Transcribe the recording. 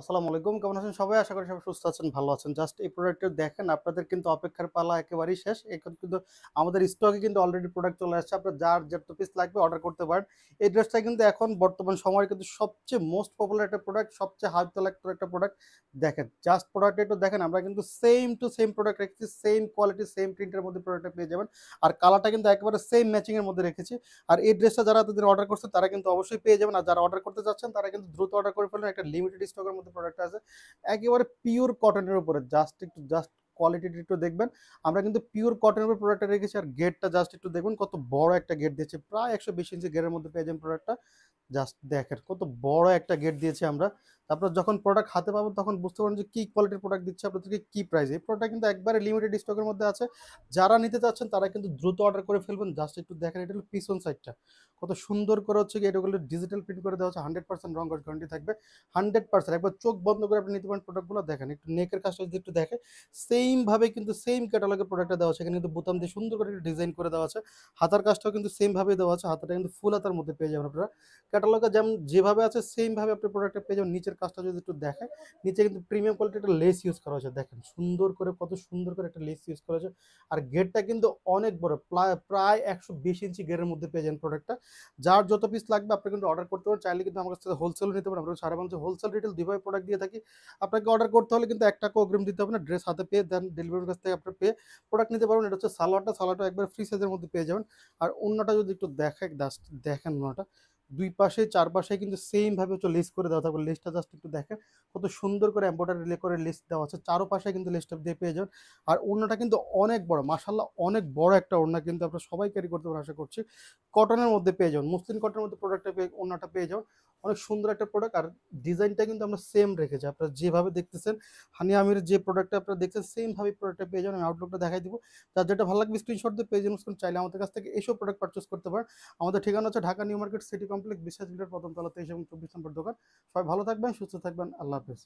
আসসালামু আলাইকুম। কেমন আছেন সবাই? আশা করি সবাই সুস্থ আছেন, ভালো আছেন। জাস্ট এই প্রোডাক্টটা দেখেন, আপনাদের কিন্তু অপেক্ষার পালা একেবারেই শেষ। এখন কিন্তু আমাদের স্টকে কিন্তু অলরেডি প্রোডাক্ট চলে আসছে। আপনার যার যত পিস লাগবে অর্ডার করতে পারেন। এই ড্রেসটা কিন্তু এখন বর্তমান সময়ে কিন্তু সবচেয়ে মোস্ট পপুলার একটা প্রোডাক্ট, সবচেয়ে হাইপ তোলা একটা প্রোডাক্ট। দেখেন, জাস্ট প্রোডাক্টটা একটু দেখেন। আমরা কিন্তু সেম টু সেম প্রোডাক্ট রেখেছি, সেম কোয়ালিটি, সেম প্রিন্টের মধ্যে প্রোডাক্টটা পেয়ে যাবেন। আর কালারটা কিন্তু একেবারে সেম ম্যাচিং এর মধ্যে রেখেছি। আর এই ড্রেসটা যারা এতদিন অর্ডার করছে তারা কিন্তু অবশ্যই পেয়ে যাবেন। আর যারা অর্ডার করতে চাচ্ছেন তারা কিন্তু দ্রুত অর্ডার করে ফেলুন। একটা লিমিটেড স্টকের মধ্যে প্রোডাক্ট আছে। একেবারে পিওর কটনের উপরে জাস্ট কোয়ালিটিটা একটু দেখবেন। আমরা কিন্তু পিওর কটনের উপর প্রোডাক্টটা রেখেছি। আর গেটটা জাস্ট একটু দেখবেন, কত বড় একটা গেট দিয়েছে। প্রায় 120 ইঞ্চি গেটের মধ্যে পেয়ে যাবেন প্রোডাক্টটা। জাস্ট দেখেন কত বড় একটা গেট দিয়েছি আমরা। তারপর যখন প্রোডাক্ট হাতে পাবেন তখন বুঝতে পারবেন যে কি কোয়ালিটির প্রোডাক্ট দিচ্ছে আপনাদেরকে, কি প্রাইস। এই প্রোডাক্ট কিন্তু একবারে লিমিটেড স্টকের মধ্যে আছে। যারা নিতে চাচ্ছেন তারা কিন্তু দ্রুত অর্ডার করে ফেলবেন। জাস্ট একটু দেখেন, এটা হলো পিছন সাইডটা কত সুন্দর করে হচ্ছে কি, এটাগুলো ডিজিটাল প্রিন্ট করে দেওয়া হচ্ছে। 100% রং কস গ্যারান্টি থাকবে। 100% একবার চোখ বন্ধ করে আপনি নিতে পারেন প্রোডাক্টগুলো। দেখেন একটু নেকের কাজটা যদি একটু দেখে, সেম ভাবে কিন্তু সেম ক্যাটালগের প্রোডাক্টটা দেওয়া আছে। এখানে কিন্তু বোতাম দিয়ে সুন্দর করে ডিজাইন করে দেওয়া আছে। হাতার কাজটাও কিন্তু সেম ভাবে দেওয়া আছে। হাতাটা কিন্তু ফুল হাতার মধ্যে পেয়ে যাবেন আপনারা। ক্যাটালগে যেমন যেভাবে আছে সেম ভাবে আপনি প্রোডাক্টটা পেয়ে যাবেন। নিচের কাজটা যদি একটু দেখেন, নিচে কিন্তু প্রিমিয়াম কোয়ালিটির একটা লেস ইউজ করা হয়েছে। দেখেন সুন্দর করে, কত সুন্দর করে একটা লেস ইউজ করা হয়েছে। আর গেটটা কিন্তু অনেক বড়, প্রায় 120 ইঞ্চি গেটের মধ্যে পেয়ে যাবেন প্রোডাক্টটা। যার যত পিস লাগবে আপনি কিন্তু অর্ডার করতে পারেন। চাইলে কিন্তু আমার কাছ থেকে হোলসেল নিতে পারেন। আমরা সারা বাংলাদেশে হোলসেল রিটেল দুইভাবে প্রোডাক্ট দিয়ে থাকি। আপনাকে অর্ডার করতে হলে কিন্তু ৳1 অগ্রিম দিতে হবে না। ড্রেস হাতে পেয়ে দেন ডেলিভারির কাছ থেকে আপনি পেয়ে প্রোডাক্ট নিতে পারবেন। এটা হচ্ছে সালোয়ারটা একবার ফ্রি সাইজের মধ্যে পেয়ে যাবেন। আর ওড়নাটা যদি একটু জাস্ট দেখেন ওড়নাটা, দুই পাশে চার পাশে কিন্তু সেম ভাবে হচ্ছে লেস করে দেওয়া থাকবে। লেসটা জাস্ট একটু দেখেন, কত সুন্দর করে এমব্রয়ডারি করে লেস দেওয়া আছে। চারপাশে কিন্তু লেসটা দিয়ে পেয়ে যাবেন। আর ওড়নাটা কিন্তু অনেক বড়, মাশাআল্লাহ অনেক বড় একটা ওড়না কিন্তু আপনারা সবাই ক্যারি করতে পারেন আশা করছি। কটনের মধ্যে পেয়ে যাবেন, মসলিন কটনের মধ্যে প্রোডাক্টটা পেয়ে ওড়নাটা পেয়ে যাবেন। অনেক সুন্দর একটা প্রোডাক্ট। আর ডিজাইনটা কিন্তু আমরা সেম রেখেছি। আপনারা যেভাবে দেখতেছেন, হানি আমির যে প্রোডাক্টটা আপনারা দেখছেন সেম ভাবে প্রোডাক্টটা পেয়ে যাবেন। আমি আউটলুকটা দেখাই দিব। যার যেটা ভালো লাগবে স্ক্রিনশট দিয়ে পেজ ইউজ করুন। চাইলে আমাদের কাছ থেকে এসব প্রোডাক্ট পারচেজ করতে পারেন। আমাদের ঠিকানা হচ্ছে Dhaka new market city complex, বিশ্বাস বিল্ডার, প্রথম তলা 23 এবং 24 নম্বর দোকান। সবাই ভালো থাকবেন, সুস্থ থাকবেন। আল্লাহ হাফেজ।